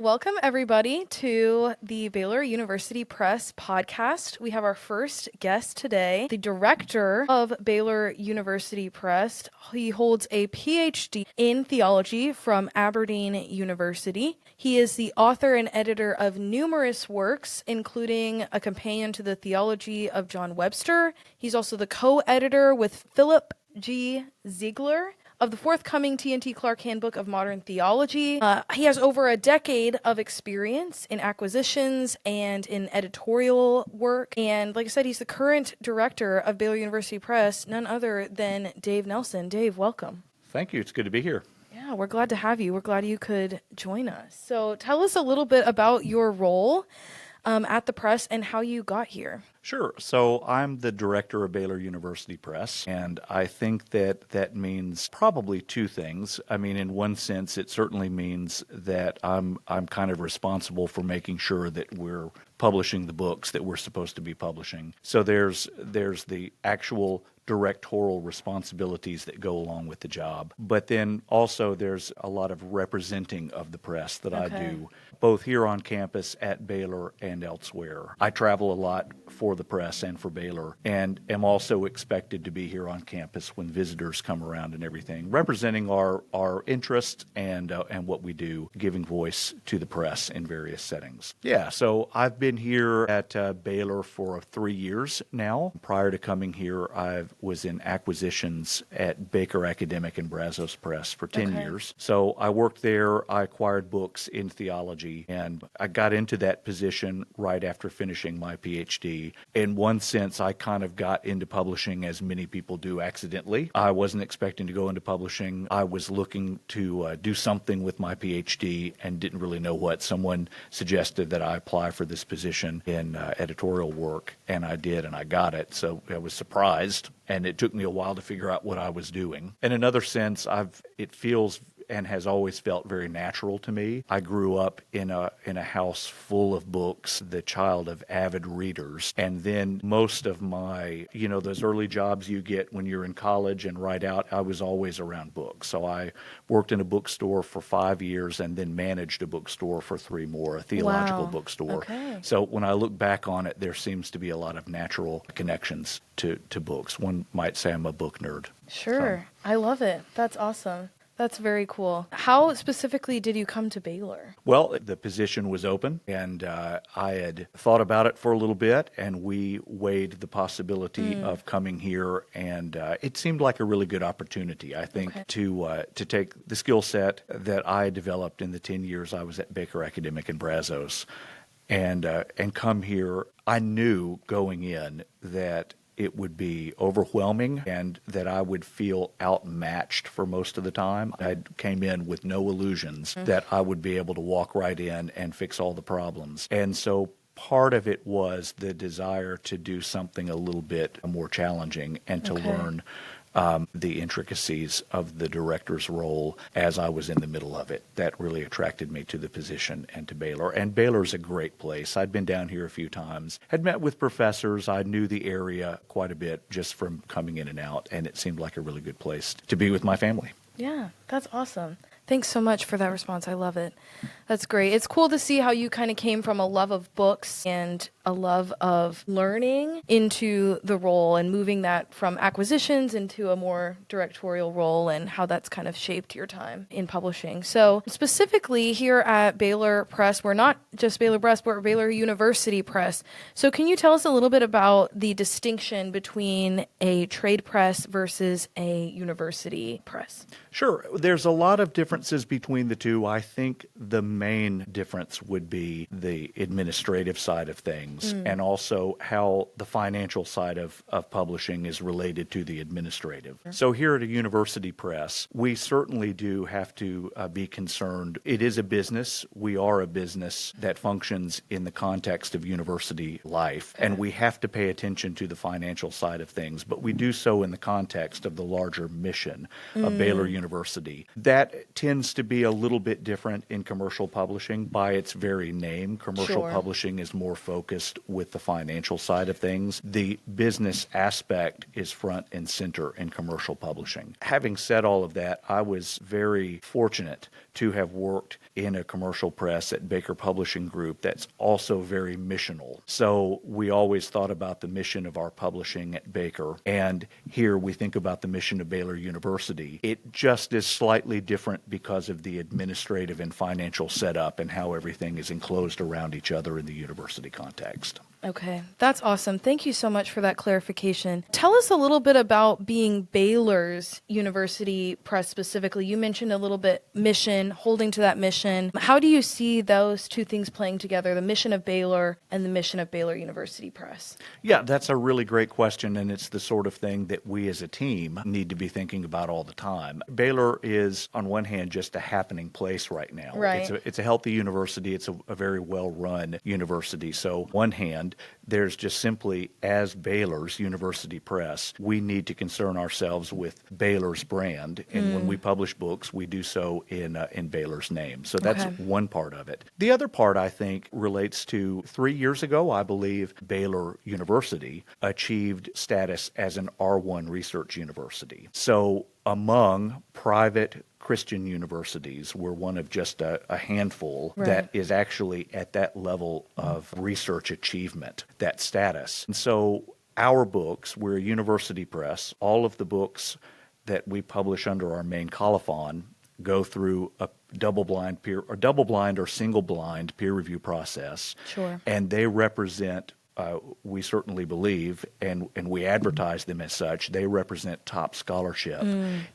Welcome, everybody, to the Baylor University Press podcast. We have our first guest today, the director of Baylor University Press. He holds a PhD in theology from Aberdeen University. He is the author and editor of numerous works, including a companion to the theology of John Webster. He's also the co-editor with Philip G. Ziegler of the forthcoming T&T Clark Handbook of Modern Theology. He has over a decade of experience in acquisitions and in editorial work. And like I said, he's the current director of Baylor University Press, none other than Dave Nelson. Dave, welcome. Thank you. It's good to be here. Yeah, we're glad to have you. We're glad you could join us. So tell us a little bit about your role at the press and how you got here. Sure. So I'm the director of Baylor University Press, and I think that means probably two things. I mean, in one sense, it certainly means that I'm kind of responsible for making sure that we're publishing the books that we're supposed to be publishing. So there's the actual directorial responsibilities that go along with the job. But then also there's a lot of representing of the press that I do, both here on campus at Baylor and elsewhere. I travel a lot for the press and for Baylor, and am also expected to be here on campus when visitors come around and everything, representing our interests and what we do, giving voice to the press in various settings. Yeah, so I've been here at Baylor for 3 years now. Prior to coming here, I was in acquisitions at Baker Academic and Brazos Press for 10 years. So I worked there. I acquired books in theology, and I got into that position right after finishing my PhD. In one sense, I kind of got into publishing, as many people do, accidentally. I wasn't expecting to go into publishing. I was looking to do something with my PhD and didn't really know what. Someone suggested that I apply for this position in editorial work, and I did, and I got it. So I was surprised, and it took me a while to figure out what I was doing. In another sense, it feels and has always felt very natural to me. I grew up in a house full of books, the child of avid readers. And then most of my, those early jobs you get when you're in college and right out, I was always around books. So I worked in a bookstore for 5 years and then managed a bookstore for 3 more, a theological bookstore. Okay. So when I look back on it, there seems to be a lot of natural connections to books. One might say I'm a book nerd. Sure. I love it. That's awesome. That's very cool. How specifically did you come to Baylor? Well, the position was open, and I had thought about it for a little bit, and we weighed the possibility of coming here, and it seemed like a really good opportunity, I think, to take the skill set that I developed in the 10 years I was at Baker Academic and Brazos, and come here. I knew going in that it would be overwhelming and that I would feel outmatched for most of the time. I came in with no illusions that I would be able to walk right in and fix all the problems. And so part of it was the desire to do something a little bit more challenging and to learn the intricacies of the director's role as I was in the middle of it. That really attracted me to the position and to Baylor. And Baylor's a great place. I'd been down here a few times, had met with professors. I knew the area quite a bit just from coming in and out, and it seemed like a really good place to be with my family. Yeah, that's awesome. Thanks so much for that response. I love it. That's great. It's cool to see how you kind of came from a love of books and a love of learning into the role and moving that from acquisitions into a more directorial role and how that's kind of shaped your time in publishing. So specifically here at Baylor Press, we're not just Baylor Press, but we're Baylor University Press. So can you tell us a little bit about the distinction between a trade press versus a university press? Sure. There's a lot of differences between the two. I think the main difference would be the administrative side of things and also how the financial side of publishing is related to the administrative. So here at a university press, we certainly do have to be concerned. It is a business. We are a business that functions in the context of university life, and we have to pay attention to the financial side of things, but we do so in the context of the larger mission of Baylor University. That tends to be a little bit different in commercial publishing by its very name. Commercial Sure. publishing is more focused with the financial side of things. The business aspect is front and center in commercial publishing. Having said all of that, I was very fortunate to have worked in a commercial press at Baker Publishing Group that's also very missional. So we always thought about the mission of our publishing at Baker, and here we think about the mission of Baylor University. It just is slightly different because of the administrative and financial setup and how everything is enclosed around each other in the university context. Okay, that's awesome. Thank you so much for that clarification. Tell us a little bit about being Baylor's University Press specifically. You mentioned a little bit mission, holding to that mission. How do you see those two things playing together, the mission of Baylor and the mission of Baylor University Press? Yeah, that's a really great question, and it's the sort of thing that we as a team need to be thinking about all the time. Baylor is, on one hand, just a happening place right now. Right. It's a healthy university. It's a very well-run university. So, one hand, there's just simply, as Baylor's University Press, we need to concern ourselves with Baylor's brand, and when we publish books, we do so in Baylor's name. So that's one part of it. The other part, I think, relates to 3 years ago, I believe, Baylor University achieved status as an R1 research university. So among private Christian universities, we're one of just a handful that is actually at that level of research achievement, that status. And so our books, we're a university press, all of the books that we publish under our main colophon go through a double-blind or single-blind peer review process. Sure. And they represent, we certainly believe, and we advertise them as such, they represent top scholarship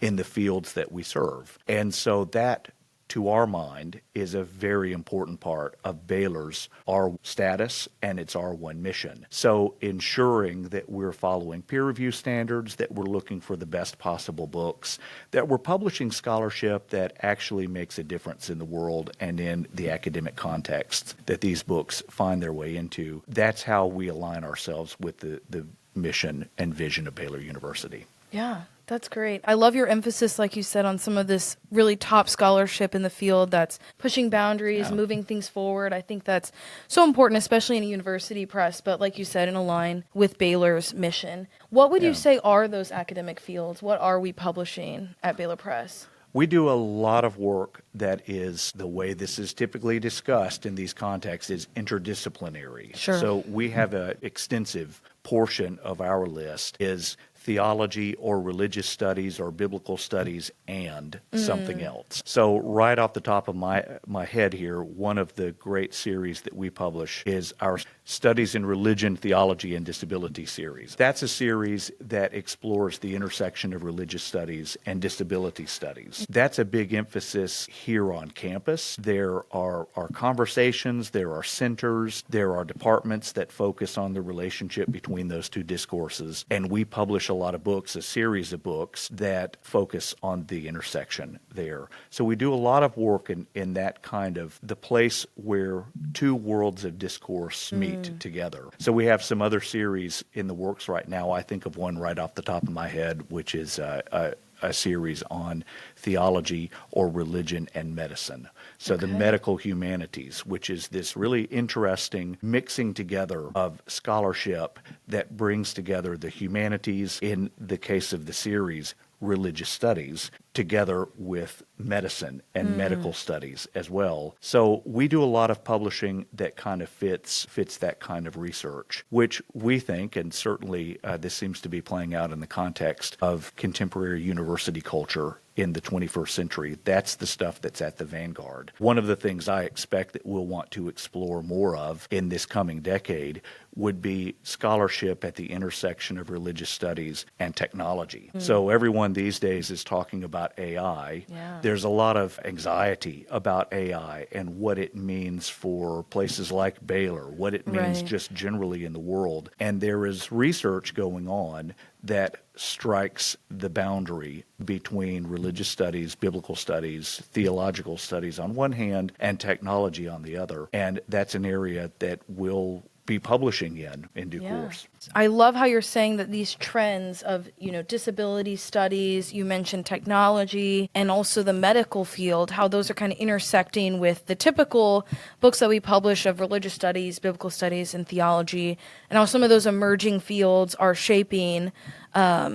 in the fields that we serve. And so that, to our mind, is a very important part of Baylor's R status and its R1 mission. So ensuring that we're following peer review standards, that we're looking for the best possible books, that we're publishing scholarship that actually makes a difference in the world and in the academic context that these books find their way into. That's how we align ourselves with the mission and vision of Baylor University. Yeah, that's great. I love your emphasis, like you said, on some of this really top scholarship in the field that's pushing boundaries, moving things forward. I think that's so important, especially in a university press, but like you said, in a line with Baylor's mission. What would you say are those academic fields? What are we publishing at Baylor Press? We do a lot of work that is, the way this is typically discussed in these contexts, is interdisciplinary. Sure. So we have an extensive portion of our list is theology or religious studies or biblical studies and something else. So right off the top of my head here, one of the great series that we publish is our Studies in Religion, Theology, and Disability series. That's a series that explores the intersection of religious studies and disability studies. That's a big emphasis here on campus. There are conversations, there are centers, there are departments that focus on the relationship between those two discourses, and we publish a lot of books, a series of books that focus on the intersection there. So we do a lot of work in that kind of the place where two worlds of discourse meet together. So we have some other series in the works right now. I think of one right off the top of my head, which is a series on theology or religion and medicine. So the medical humanities, which is this really interesting mixing together of scholarship that brings together the humanities, in the case of the series, religious studies, together with medicine and medical studies as well. So we do a lot of publishing that kind of fits that kind of research, which we think, and certainly this seems to be playing out in the context of contemporary university culture in the 21st century. That's the stuff that's at the vanguard. One of the things I expect that we'll want to explore more of in this coming decade would be scholarship at the intersection of religious studies and technology. So everyone these days is talking about AI. Yeah. There's a lot of anxiety about AI and what it means for places like Baylor, what it means just generally in the world. And there is research going on that strikes the boundary between religious studies, biblical studies, theological studies on one hand, and technology on the other. And that's an area that will be publishing in due course. I love how you're saying that these trends of, disability studies, you mentioned technology, and also the medical field, how those are kind of intersecting with the typical books that we publish of religious studies, biblical studies, and theology, and how some of those emerging fields are shaping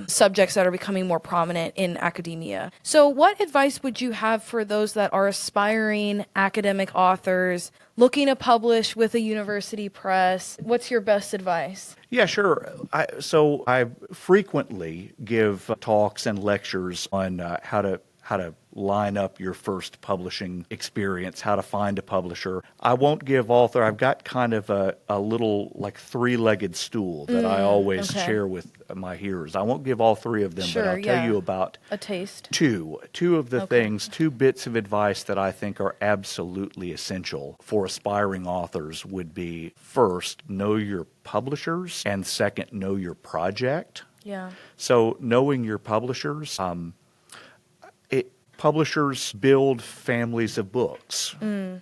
subjects that are becoming more prominent in academia. So what advice would you have for those that are aspiring academic authors looking to publish with a university press? What's your best advice? Yeah, sure. So I frequently give talks and lectures on how to line up your first publishing experience, how to find a publisher. I won't give author. I've got kind of a little like three-legged stool that I always share with my hearers. I won't give all three of them, but I'll tell you about a taste. Two of the things, two bits of advice that I think are absolutely essential for aspiring authors would be, first, know your publishers, and second, know your project. Yeah. So knowing your publishers, publishers build families of books.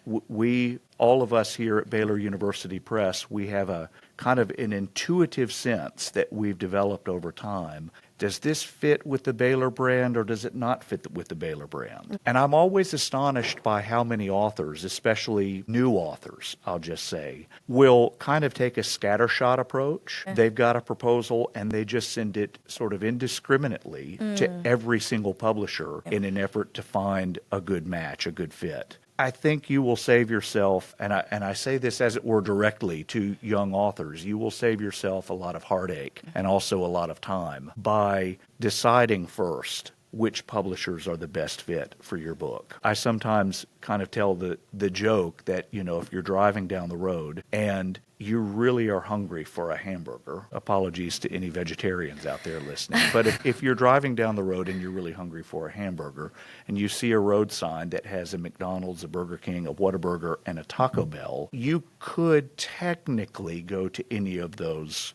We, all of us here at Baylor University Press, we have a kind of an intuitive sense that we've developed over time. Does this fit with the Baylor brand or does it not fit with the Baylor brand? And I'm always astonished by how many authors, especially new authors, I'll just say, will kind of take a scattershot approach. They've got a proposal and they just send it sort of indiscriminately to every single publisher in an effort to find a good match, a good fit. I think you will save yourself, and I say this as it were directly to young authors, you will save yourself a lot of heartache and also a lot of time by deciding first which publishers are the best fit for your book. I sometimes kind of tell the joke that, if you're driving down the road and you really are hungry for a hamburger, apologies to any vegetarians out there listening, but if you're driving down the road and you're really hungry for a hamburger and you see a road sign that has a McDonald's, a Burger King, a Whataburger, and a Taco Bell, you could technically go to any of those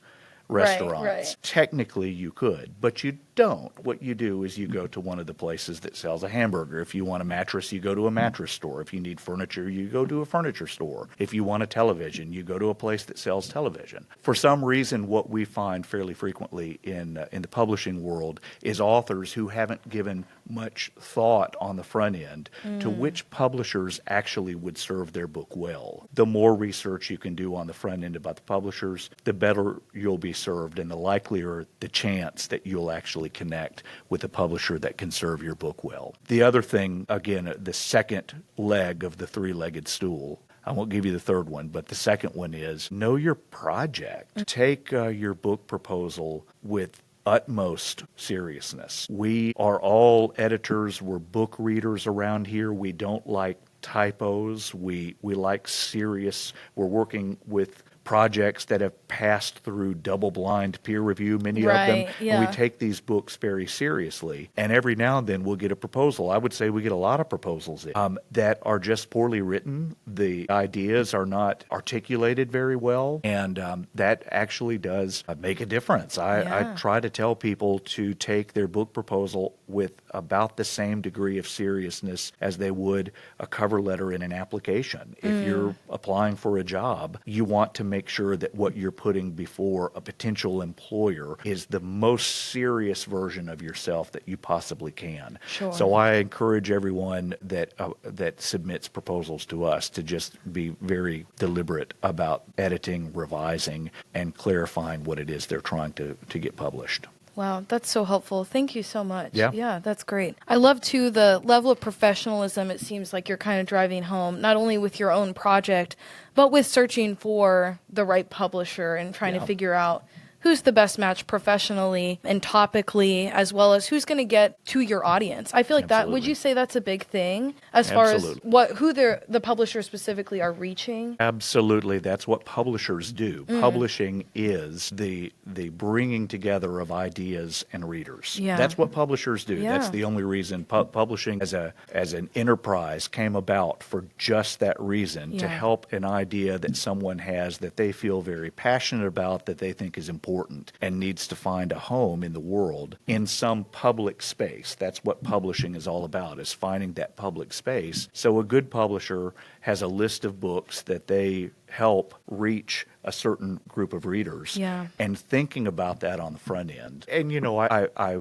restaurants. Right. Technically you could, but you don't. What you do is you go to one of the places that sells a hamburger. If you want a mattress, you go to a mattress store. If you need furniture, you go to a furniture store. If you want a television, you go to a place that sells television. For some reason, what we find fairly frequently in the publishing world is authors who haven't given much thought on the front end to which publishers actually would serve their book well. The more research you can do on the front end about the publishers, the better you'll be served and the likelier the chance that you'll actually connect with a publisher that can serve your book well. The other thing, again, the second leg of the three-legged stool, I won't give you the third one, but the second one is know your project. Take your book proposal with utmost seriousness. We are all editors. We're book readers around here. We don't like typos. We like serious. We're working with projects that have passed through double-blind peer review, many of them. Yeah. And we take these books very seriously. And every now and then we'll get a proposal. I would say we get a lot of proposals that are just poorly written. The ideas are not articulated very well. And that actually does make a difference. I try to tell people to take their book proposal with about the same degree of seriousness as they would a cover letter in an application. If you're applying for a job, you want to make sure that what you're putting before a potential employer is the most serious version of yourself that you possibly can. Sure. So I encourage everyone that submits proposals to us to just be very deliberate about editing, revising, and clarifying what it is they're trying to get published. Wow, that's so helpful. Thank you so much. Yeah, that's great. I love, too, the level of professionalism it seems like you're kind of driving home, not only with your own project, but with searching for the right publisher and trying to figure out who's the best match professionally and topically, as well as who's going to get to your audience. I feel like that, would you say that's a big thing as far as who the publishers specifically are reaching? Absolutely. That's what publishers do. Publishing is the bringing together of ideas and readers. Yeah. That's what publishers do. Yeah. That's the only reason publishing as an enterprise came about, for just that reason, to help an idea that someone has that they feel very passionate about, that they think is important important and needs to find a home in the world in some public space. That's what publishing is all about, is finding that public space. So a good publisher has a list of books that they help reach a certain group of readers, and thinking about that on the front end. And I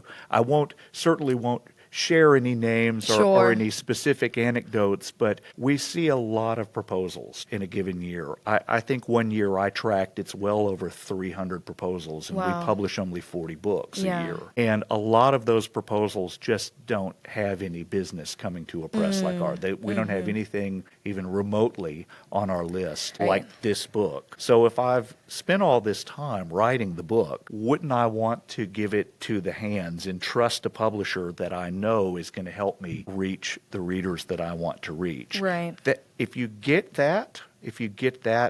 certainly won't share any names or any specific anecdotes, but we see a lot of proposals in a given year. I think one year I tracked, it's well over 300 proposals, and we publish only 40 books a year. And a lot of those proposals just don't have any business coming to a press like ours. We don't have anything even remotely on our list like this book. So if I've spent all this time writing the book, wouldn't I want to give it to the hands and trust a publisher that I know is going to help me reach the readers that I want to reach? Right. That if you get that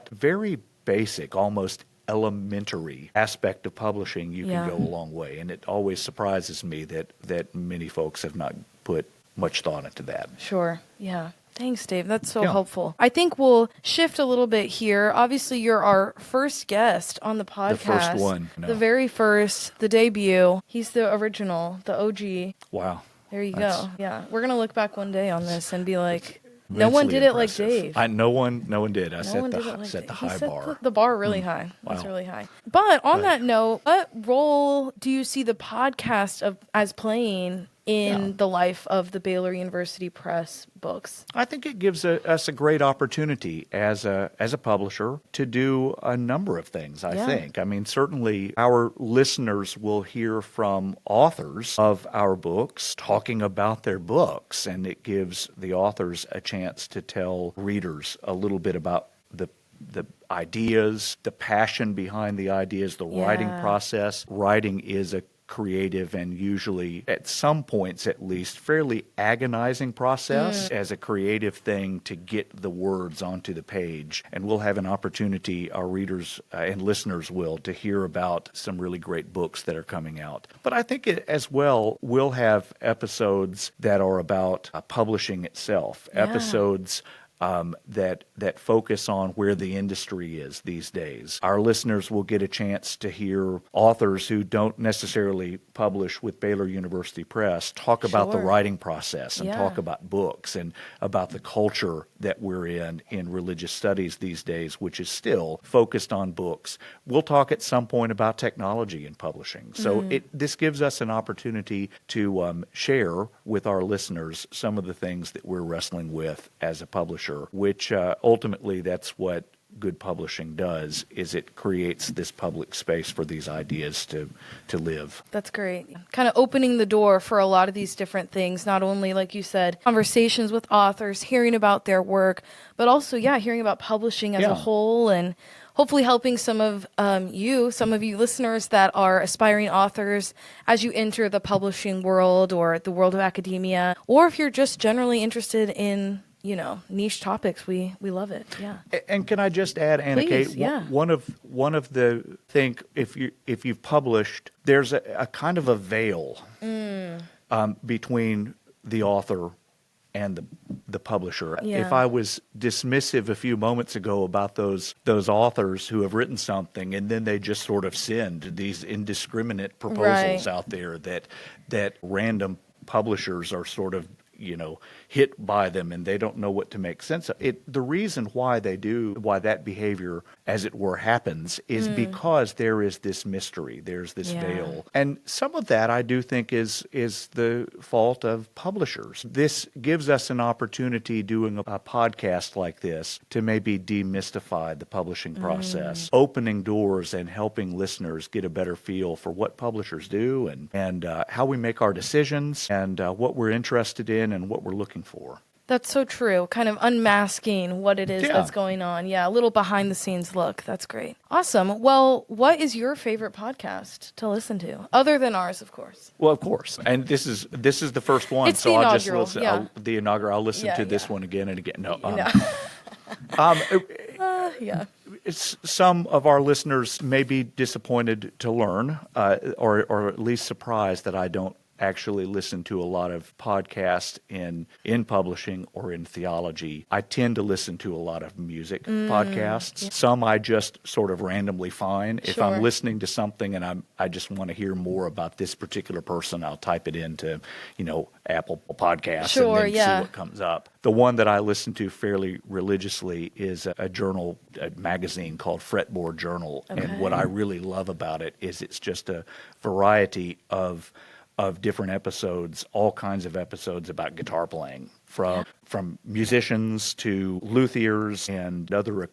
very basic, almost elementary aspect of publishing, you can go a long way. And it always surprises me that many folks have not put much thought into that. Sure. Yeah. Thanks, Dave. That's so helpful. I think we'll shift a little bit here. Obviously, you're our first guest on the podcast. The first one. The very first, the debut. He's the original, the OG. Wow. There you go. Yeah. We're going to look back one day on this and be like, no one did it like Dave. No one did. I set the high bar. The bar really high. Wow. That's really high. But on that note, what role do you see the podcast as playing in the life of the Baylor University Press books? I think it gives us a great opportunity as a publisher to do a number of things, I think. I mean, certainly our listeners will hear from authors of our books talking about their books, and it gives the authors a chance to tell readers a little bit about the ideas, the passion behind the ideas, the writing process. Writing is a creative and usually, at some points at least, fairly agonizing process as a creative thing to get the words onto the page. And we'll have an opportunity, our readers and listeners will, to hear about some really great books that are coming out. But I think as well, we'll have episodes that are about publishing itself, episodes that focus on where the industry is these days. Our listeners will get a chance to hear authors who don't necessarily publish with Baylor University Press talk about the writing process and talk about books and about the culture that we're in religious studies these days, which is still focused on books. We'll talk at some point about technology in publishing. So this gives us an opportunity to share with our listeners some of the things that we're wrestling with as a publisher, which ultimately that's what good publishing does, is it creates this public space for these ideas to live. That's great. Kind of opening the door for a lot of these different things, not only, like you said, conversations with authors, hearing about their work, but also, hearing about publishing as a whole, and hopefully helping some of you listeners that are aspiring authors as you enter the publishing world or the world of academia, or if you're just generally interested in niche topics, we love it. Yeah. And can I just add, Anna Kate, one of the if you've published, there's a kind of a veil between the author and the publisher. Yeah. If I was dismissive a few moments ago about those authors who have written something and then they just sort of send these indiscriminate proposals out there that random publishers are sort of hit by them and they don't know what to make sense of it. The reason why that behavior, as it were, happens is because there is this mystery, there's this veil. And some of that I do think is the fault of publishers. This gives us an opportunity, doing a podcast like this, to maybe demystify the publishing process, opening doors and helping listeners get a better feel for what publishers do and how we make our decisions and what we're interested in and what we're looking for. That's so true. Kind of unmasking what it is that's going on. Yeah, a little behind the scenes look. That's great. Awesome. Well, what is your favorite podcast to listen to? Other than ours, of course. Well, of course. And this is the first one. It's so the I'll inaugural, just listen. The inaugural. I'll listen to this one again and again. No. Some of our listeners may be disappointed to learn or at least surprised that I don't actually listen to a lot of podcasts in publishing or in theology. I tend to listen to a lot of music podcasts. Yeah. Some I just sort of randomly find. If I'm Sure. listening to something and I just want to hear more about this particular person, I'll type it into, Apple Podcasts Sure, and then yeah. see what comes up. The one that I listen to fairly religiously is a journal, a magazine called Fretboard Journal. Okay. And what I really love about it is it's just a variety of different episodes, all kinds of episodes about guitar playing, from musicians to luthiers and other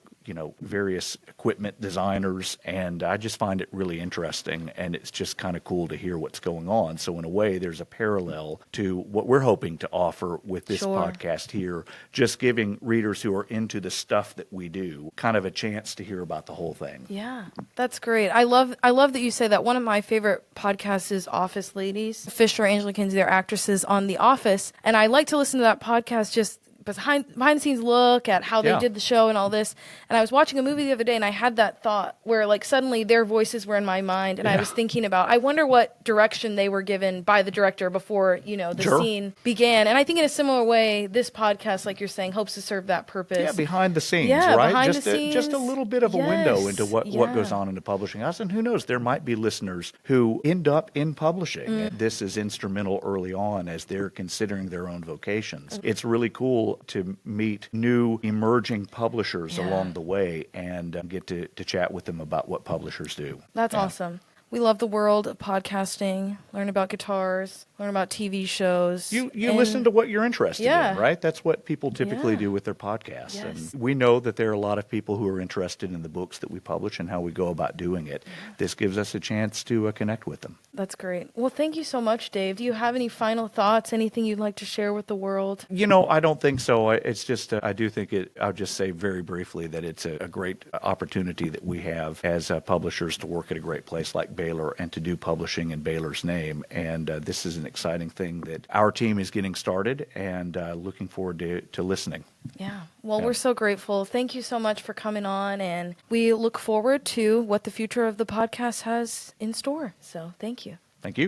various equipment designers, and I just find it really interesting, and it's just kind of cool to hear what's going on. So in a way, there's a parallel to what we're hoping to offer with this Sure. podcast here, just giving readers who are into the stuff that we do kind of a chance to hear about the whole thing. Yeah, that's great. I love that you say that. One of my favorite podcasts is Office Ladies. Fisher, Angela Kinsey, they're actresses on The Office, and I like to listen to that podcast just behind the scenes look at how they Yeah. did the show and all this. And I was watching a movie the other day and I had that thought where like suddenly their voices were in my mind and I Yeah. was thinking about, I wonder what direction they were given by the director before, the Sure. scene began. And I think in a similar way, this podcast, like you're saying, hopes to serve that purpose. Yeah, behind the scenes, Yeah, right? behind just the just a scenes. little bit of a window into what Yeah. goes on in the publishing house. And who knows, there might be listeners who end up in publishing. And this is instrumental early on as they're considering their own vocations. It's really cool to meet new emerging publishers Yeah. along the way and get to chat with them about what publishers do. That's Yeah. awesome. We love the world of podcasting, learn about guitars, learn about TV shows. You and- listen to what you're interested Yeah. in, right? That's what people typically Yeah. do with their podcasts. Yes. And we know that there are a lot of people who are interested in the books that we publish and how we go about doing it. This gives us a chance to connect with them. That's great. Well, thank you so much, Dave. Do you have any final thoughts, anything you'd like to share with the world? I don't think so. It's just, I do think I'll just say very briefly that it's a great opportunity that we have as publishers to work at a great place like Baylor and to do publishing in Baylor's name. And this is an exciting thing that our team is getting started and looking forward to listening. Yeah. Well, Yeah. we're so grateful. Thank you so much for coming on, and we look forward to what the future of the podcast has in store. So thank you. Thank you.